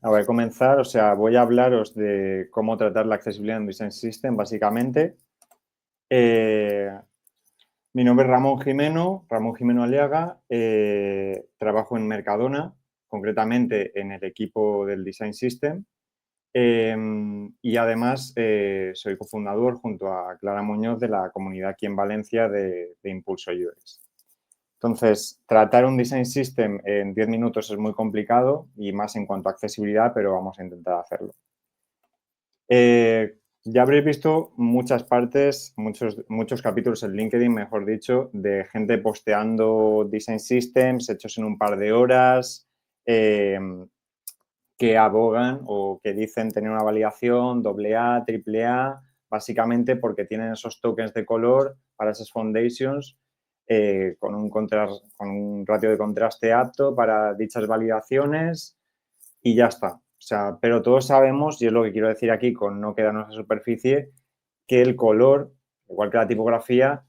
Voy a comenzar, o sea, voy a hablaros de cómo tratar la accesibilidad en Design System, básicamente. Mi nombre es Ramón Jimeno Aliaga, trabajo en Mercadona, concretamente en el equipo del Design System, y además soy cofundador junto a Clara Muñoz de la comunidad aquí en Valencia de Impulso UX. Entonces, tratar un Design System en 10 minutos es muy complicado y más en cuanto a accesibilidad, pero vamos a intentar hacerlo. Ya habréis visto muchas partes, muchos capítulos en LinkedIn, mejor dicho, de gente posteando Design Systems hechos en un par de horas, que abogan o que dicen tener una validación AA, AAA, básicamente porque tienen esos tokens de color para esas foundations con un ratio de contraste apto para dichas validaciones y ya está. O sea, pero todos sabemos, y es lo que quiero decir aquí con no quedarnos a superficie, que el color, igual que la tipografía,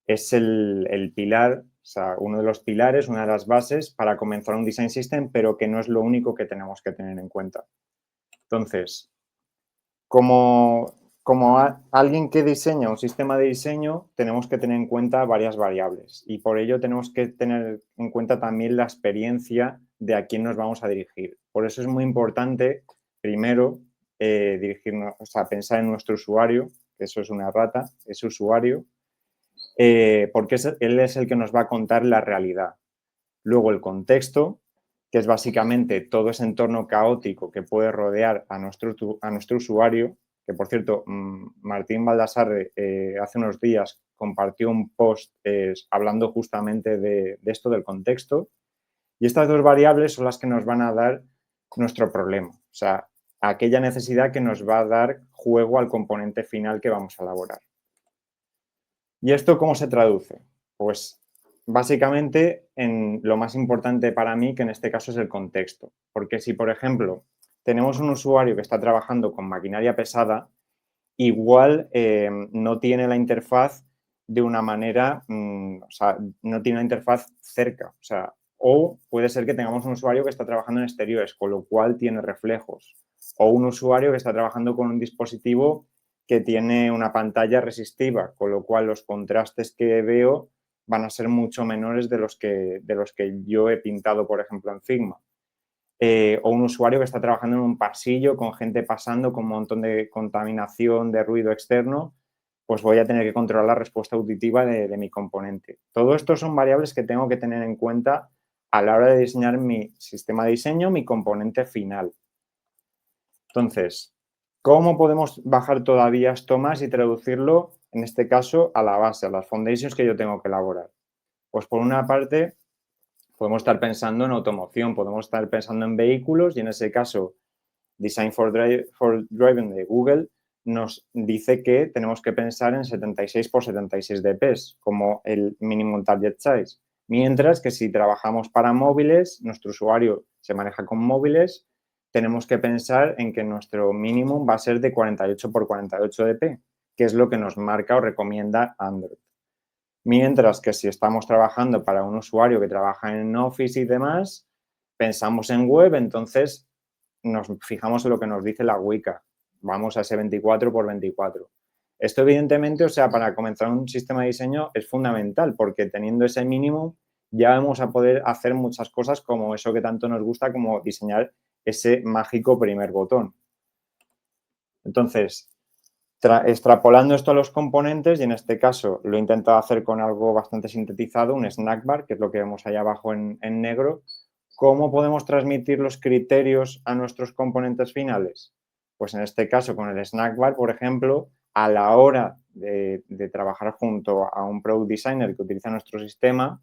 es el pilar, o sea, uno de los pilares, una de las bases para comenzar un design system, pero que no es lo único que tenemos que tener en cuenta. Entonces, como alguien que diseña un sistema de diseño, tenemos que tener en cuenta varias variables y por ello tenemos que tener en cuenta también la experiencia de a quién nos vamos a dirigir. Por eso es muy importante, primero, dirigirnos, o sea, pensar en nuestro usuario, que eso es una rata, ese usuario, porque él es el que nos va a contar la realidad. Luego el contexto, que es básicamente todo ese entorno caótico que puede rodear a nuestro usuario, que por cierto, Martín Baldassarre hace unos días compartió un post hablando justamente de esto del contexto, y estas dos variables son las que nos van a dar nuestro problema, o sea, aquella necesidad que nos va a dar juego al componente final que vamos a elaborar. ¿Y esto cómo se traduce? Pues básicamente en lo más importante para mí, que en este caso es el contexto. Porque si, por ejemplo, tenemos un usuario que está trabajando con maquinaria pesada, igual no tiene la interfaz de una manera, o sea, no tiene la interfaz cerca. O sea, o puede ser que tengamos un usuario que está trabajando en exteriores, con lo cual tiene reflejos. O un usuario que está trabajando con un dispositivo que tiene una pantalla resistiva, con lo cual los contrastes que veo van a ser mucho menores de los que yo he pintado, por ejemplo, en Figma. O un usuario que está trabajando en un pasillo con gente pasando con un montón de contaminación, de ruido externo, pues voy a tener que controlar la respuesta auditiva de mi componente. Todo esto son variables que tengo que tener en cuenta a la hora de diseñar mi sistema de diseño, mi componente final. Entonces, ¿cómo podemos bajar todavía esto más y traducirlo, en este caso, a la base, a las foundations que yo tengo que elaborar? Pues por una parte, podemos estar pensando en automoción, podemos estar pensando en vehículos y en ese caso, Design for Driving de Google nos dice que tenemos que pensar en 76 por 76 dps como el minimum target size. Mientras que si trabajamos para móviles, nuestro usuario se maneja con móviles, tenemos que pensar en que nuestro mínimo va a ser de 48 por 48 dp, que es lo que nos marca o recomienda Android. Mientras que si estamos trabajando para un usuario que trabaja en Office y demás, pensamos en web, entonces nos fijamos en lo que nos dice la Wicca. Vamos a ese 24 por 24. Esto, evidentemente, o sea, para comenzar un sistema de diseño es fundamental porque teniendo ese mínimo ya vamos a poder hacer muchas cosas como eso que tanto nos gusta, como diseñar ese mágico primer botón. Entonces, extrapolando esto a los componentes, y en este caso lo he intentado hacer con algo bastante sintetizado, un snack bar, que es lo que vemos ahí abajo en negro, ¿cómo podemos transmitir los criterios a nuestros componentes finales? Pues en este caso, con el snack bar, por ejemplo, a la hora de trabajar junto a un product designer que utiliza nuestro sistema,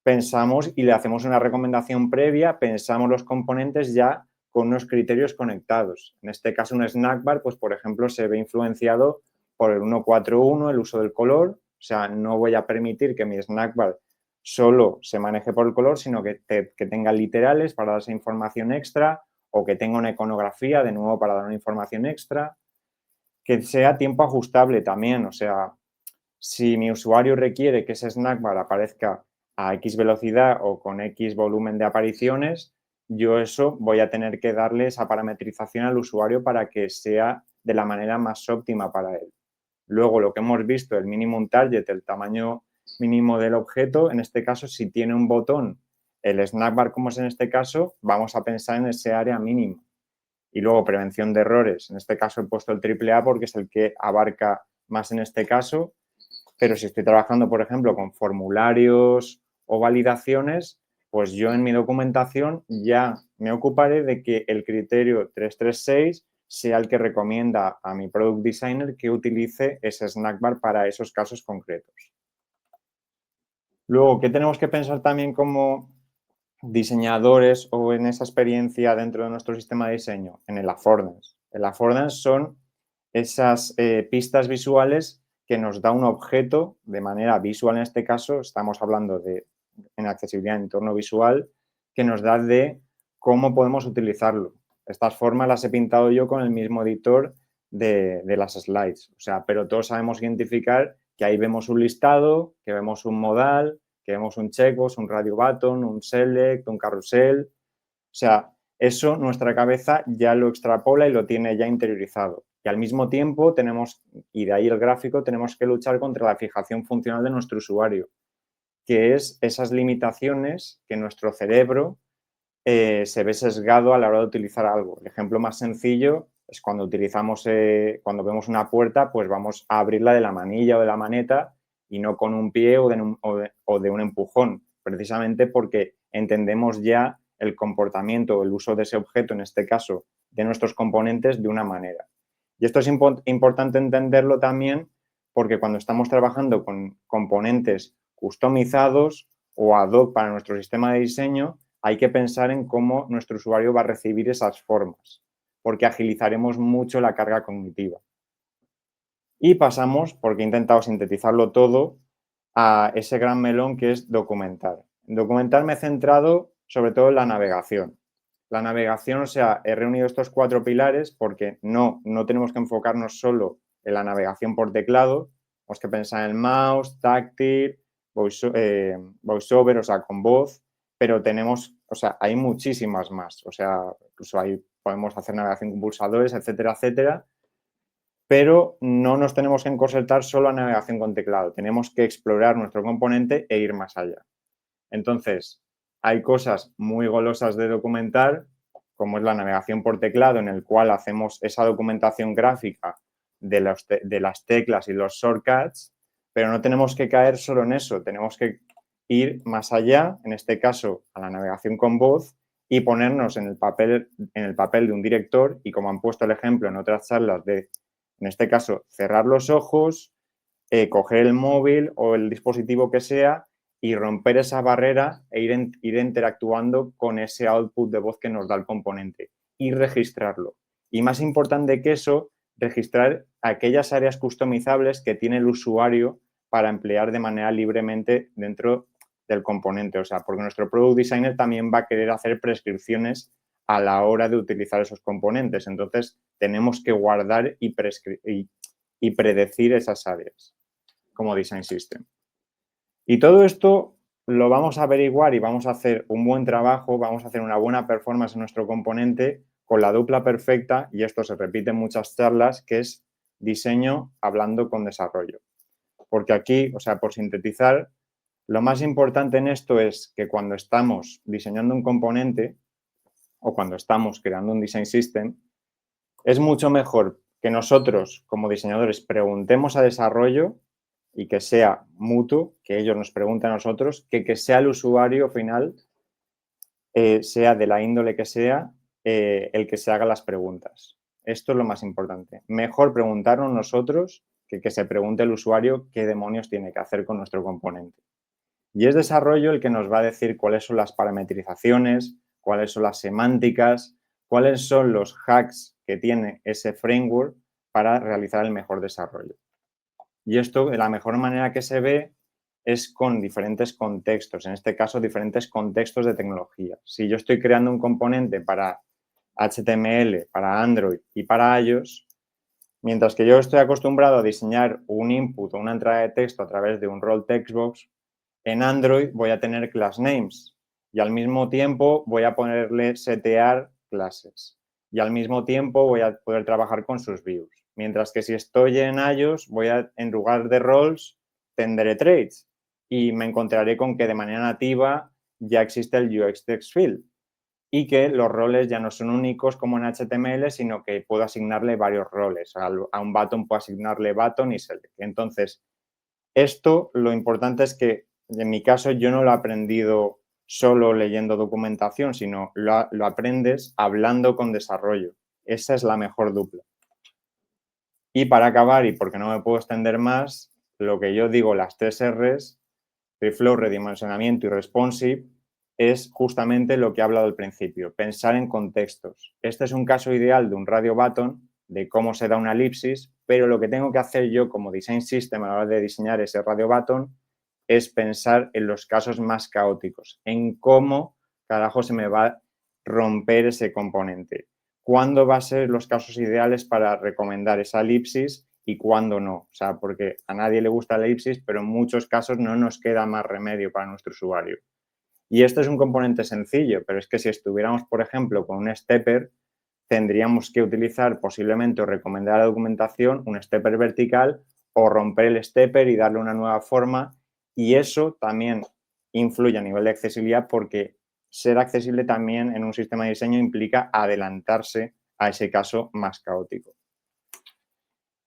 pensamos y le hacemos una recomendación previa, pensamos los componentes ya con unos criterios conectados. En este caso, un snack bar, pues por ejemplo, se ve influenciado por el 141, el uso del color. O sea, no voy a permitir que mi snack bar solo se maneje por el color, sino que tenga literales para dar esa información extra o que tenga una iconografía, de nuevo, para dar una información extra. Que sea tiempo ajustable también. O sea, si mi usuario requiere que ese snack bar aparezca a X velocidad o con X volumen de apariciones, yo eso voy a tener que darle esa parametrización al usuario para que sea de la manera más óptima para él. Luego, lo que hemos visto, el minimum target, el tamaño mínimo del objeto, en este caso, si tiene un botón, el snack bar, como es en este caso, vamos a pensar en ese área mínima. Y luego, prevención de errores. En este caso he puesto el AAA porque es el que abarca más en este caso, pero si estoy trabajando, por ejemplo, con formularios o validaciones, pues yo en mi documentación ya me ocuparé de que el criterio 336 sea el que recomienda a mi product designer que utilice ese snack bar para esos casos concretos. Luego, ¿qué tenemos que pensar también como diseñadores o en esa experiencia dentro de nuestro sistema de diseño? En el affordance. El affordance son esas pistas visuales que nos da un objeto de manera visual. En este caso, estamos hablando de en accesibilidad en entorno visual, que nos da de cómo podemos utilizarlo. Estas formas las he pintado yo con el mismo editor de las slides. O sea, pero todos sabemos identificar que ahí vemos un listado, que vemos un modal, que vemos un checkbox, un radio button, un select, un carrusel. O sea, eso nuestra cabeza ya lo extrapola y lo tiene ya interiorizado. Y al mismo tiempo tenemos, y de ahí el gráfico, tenemos que luchar contra la fijación funcional de nuestro usuario, que es esas limitaciones que nuestro cerebro se ve sesgado a la hora de utilizar algo. El ejemplo más sencillo es cuando utilizamos, cuando vemos una puerta, pues vamos a abrirla de la manilla o de la maneta y no con un pie o de un empujón, precisamente porque entendemos ya el comportamiento o el uso de ese objeto, en este caso, de nuestros componentes, de una manera. Y esto es importante entenderlo también porque cuando estamos trabajando con componentes customizados o ad hoc para nuestro sistema de diseño, hay que pensar en cómo nuestro usuario va a recibir esas formas, porque agilizaremos mucho la carga cognitiva. Y pasamos, porque he intentado sintetizarlo todo, a ese gran melón que es documentar. En documentar me he centrado sobre todo en la navegación. La navegación, o sea, he reunido estos 4 pilares porque no tenemos que enfocarnos solo en la navegación por teclado, tenemos que pensar en el mouse, táctil, voiceover, o sea, con voz, pero tenemos, o sea, hay muchísimas más, o sea, incluso ahí podemos hacer navegación con pulsadores, etcétera, etcétera, pero no nos tenemos que encorsetar solo a navegación con teclado, tenemos que explorar nuestro componente e ir más allá. Entonces, hay cosas muy golosas de documentar, como es la navegación por teclado, en el cual hacemos esa documentación gráfica de las teclas y los shortcuts, pero no tenemos que caer solo en eso, tenemos que ir más allá, en este caso, a la navegación con voz y ponernos en el papel de un director y, como han puesto el ejemplo en otras charlas, de, en este caso, cerrar los ojos, coger el móvil o el dispositivo que sea y romper esa barrera e ir interactuando con ese output de voz que nos da el componente y registrarlo. Y más importante que eso, registrar aquellas áreas customizables que tiene el usuario para emplear de manera libremente dentro del componente. O sea, porque nuestro product designer también va a querer hacer prescripciones a la hora de utilizar esos componentes. Entonces, tenemos que guardar y predecir esas áreas como design system. Y todo esto lo vamos a averiguar y vamos a hacer un buen trabajo, vamos a hacer una buena performance en nuestro componente con la dupla perfecta, y esto se repite en muchas charlas, que es diseño hablando con desarrollo. Porque aquí, o sea, por sintetizar, lo más importante en esto es que cuando estamos diseñando un componente o cuando estamos creando un design system, es mucho mejor que nosotros como diseñadores preguntemos a desarrollo y que sea mutuo, que ellos nos pregunten a nosotros, que sea el usuario final, sea de la índole que sea, el que se haga las preguntas. Esto es lo más importante. Mejor preguntarnos nosotros que se pregunte el usuario qué demonios tiene que hacer con nuestro componente. Y es desarrollo el que nos va a decir cuáles son las parametrizaciones, cuáles son las semánticas, cuáles son los hacks que tiene ese framework para realizar el mejor desarrollo. Y esto, de la mejor manera que se ve, es con diferentes contextos, en este caso, diferentes contextos de tecnología. Si yo estoy creando un componente para HTML, para Android y para iOS, mientras que yo estoy acostumbrado a diseñar un input o una entrada de texto a través de un role textbox, en Android voy a tener class names y al mismo tiempo voy a ponerle setear clases y al mismo tiempo voy a poder trabajar con sus views. Mientras que si estoy en iOS, en lugar de roles, tendré traits y me encontraré con que de manera nativa ya existe el UX Text Field y que los roles ya no son únicos como en HTML, sino que puedo asignarle varios roles. A un button puedo asignarle button y select. Entonces, esto lo importante es que en mi caso yo no lo he aprendido solo leyendo documentación, sino lo aprendes hablando con desarrollo. Esa es la mejor dupla. Y para acabar, y porque no me puedo extender más, lo que yo digo, las 3 Rs, reflow, redimensionamiento y responsive, es justamente lo que he hablado al principio, pensar en contextos. Este es un caso ideal de un radio button, de cómo se da una elipsis, pero lo que tengo que hacer yo como design system a la hora de diseñar ese radio button es pensar en los casos más caóticos, en cómo carajo se me va a romper ese componente. ¿Cuándo va a ser los casos ideales para recomendar esa elipsis y cuándo no? O sea, porque a nadie le gusta la elipsis, pero en muchos casos no nos queda más remedio para nuestro usuario. Y esto es un componente sencillo, pero es que si estuviéramos, por ejemplo, con un stepper, tendríamos que utilizar posiblemente o recomendar a la documentación un stepper vertical o romper el stepper y darle una nueva forma. Y eso también influye a nivel de accesibilidad porque ser accesible también en un sistema de diseño implica adelantarse a ese caso más caótico.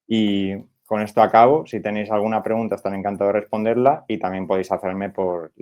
Y con esto acabo. Si tenéis alguna pregunta, estaré encantado de responderla y también podéis hacerme por